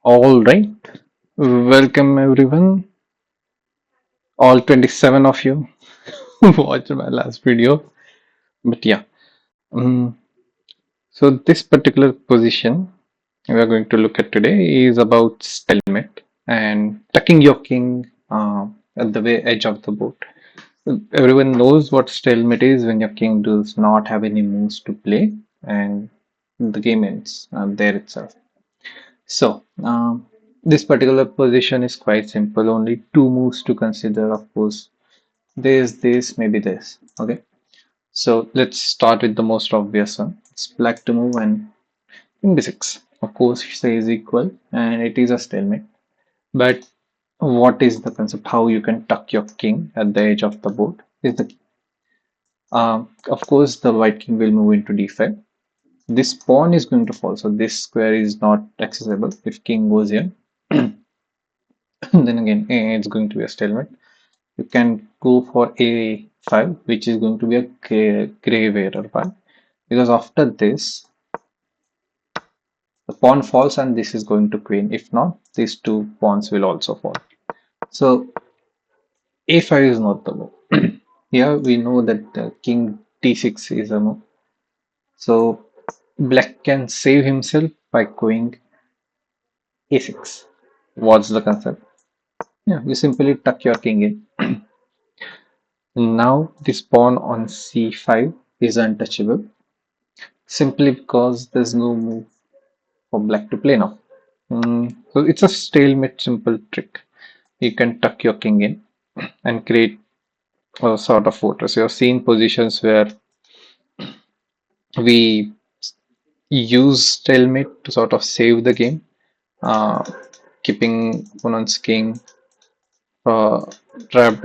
All right, welcome everyone, all 27 of you who watched my last video. But yeah, um, so this particular position we are going to look at today is about stalemate and tucking your king at the way edge of the board. Everyone knows what stalemate is when your king does not have any moves to play and the game ends there itself. So, this particular position is quite simple, only two moves to consider, of course. There's this, maybe this. Okay, so let's start with the most obvious one. It's black to move and king b6. Of course, say is equal and it is a stalemate. But what is the concept? How you can tuck your king at the edge of the board is the of course the white king will move into d5. This pawn is going to fall, so this square is not accessible if king goes here. Then again, it's going to be a stalemate. You can go for a5, which is going to be a grave error one, because after this, the pawn falls and this is going to queen. If not, these two pawns will also fall. So a5 is not the move. Here we know that king d6 is a move. So black can save himself by going a6. What's the concept? Yeah, you simply tuck your king in. Now this pawn on c5 is untouchable simply because there's no move for black to play now. So it's a stalemate simple trick. You can tuck your king in and create a sort of fortress. You have seen positions where we use stalemate to sort of save the game, uh, keeping opponent's king uh, trapped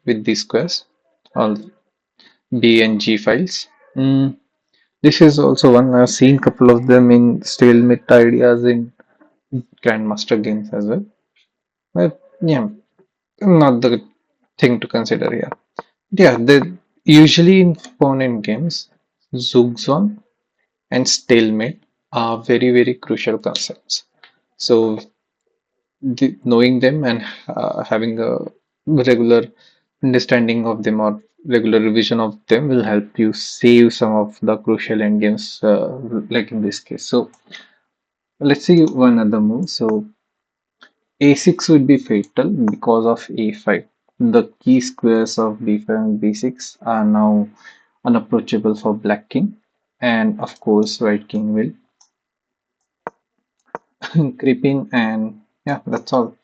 with these squares, all B and G files. Mm, this is also one I've seen couple of them in stalemate ideas in Grandmaster games as well. But yeah, not the thing to consider here. Yeah, the usually in opponent games, Zugzwang and stalemate are very crucial concepts. So knowing them and having a regular understanding of them or regular revision of them will help you save some of the crucial endgames, like in this case. So let's see one other move. So a6 would be fatal because of a5. The key squares of b5 and b6 are now unapproachable for black king, and of course white king will creep in, and yeah, that's all.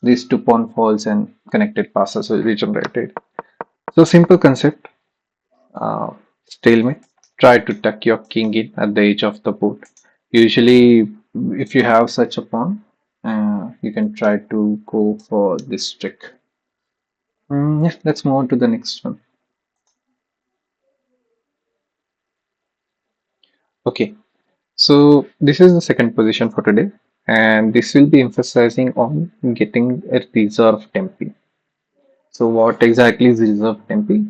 These two pawn falls and connected passes will be generated. So simple concept, uh, stalemate. Try to tuck your king in at the edge of the board. Usually, if you have such a pawn, you can try to go for this trick. Yeah, let's move on to the next one. Okay, so this is the second position for today, and this will be emphasizing on getting a reserve tempi. So what exactly is reserve tempi?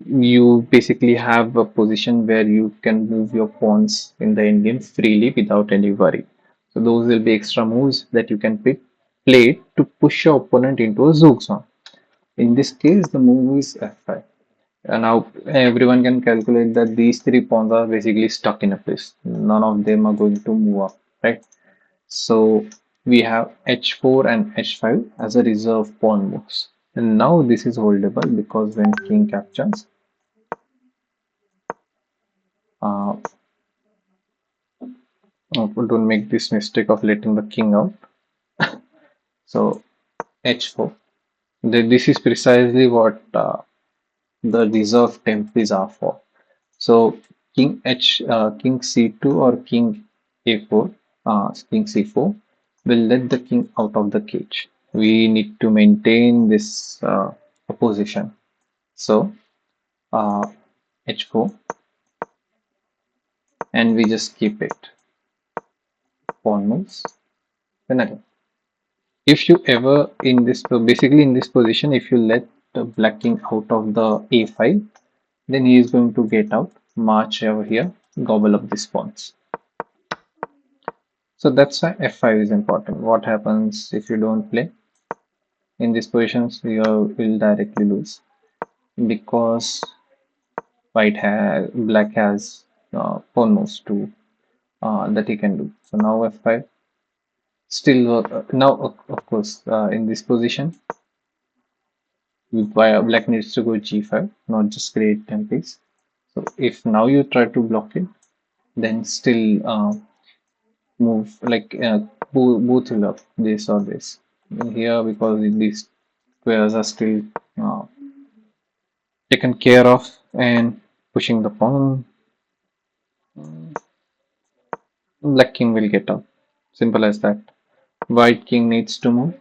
You basically have a position where you can move your pawns in the endgame freely without any worry. So those will be extra moves that you can play to push your opponent into a zugzwang. In this case, the move is f5. And now everyone can calculate that these three pawns are basically stuck in a place. None of them are going to move up, right? So we have h4 and h5 as a reserve pawn moves. And now this is holdable because when king captures, uh, don't make this mistake of letting the king out. So h4. This is precisely what the reserve tempis are for. So king c2 or king a4, king c4 will let the king out of the cage. We need to maintain this opposition. So h4, and we just keep it. Pawn moves. Then again, if you ever in this basically in this position, if you let the black king out of the a5, then he is going to get out, march over here, gobble up these pawns. So that's why f5 is important. What happens if you don't play in these positions? You will directly lose because black has pawn moves too that he can do. So now f5 still now of course in this position black needs to go g5, not just create tempes. So if now you try to block it, then still move like both will up this or this. Here because these squares are still uh, taken care of and pushing the pawn, black king will get up. Simple as that. White king needs to move,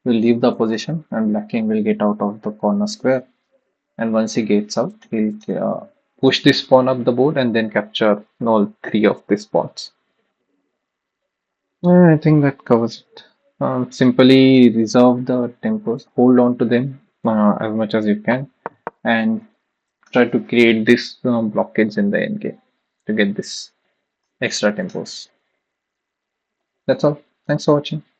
will leave the position, and black king will get out of the corner square. And once he gets out, he'll push this pawn up the board and then capture all three of these pawns. I think that covers it. Simply reserve the tempos, hold on to them as much as you can, and try to create this blockage in the end game to get this extra tempos. That's all. Thanks for watching.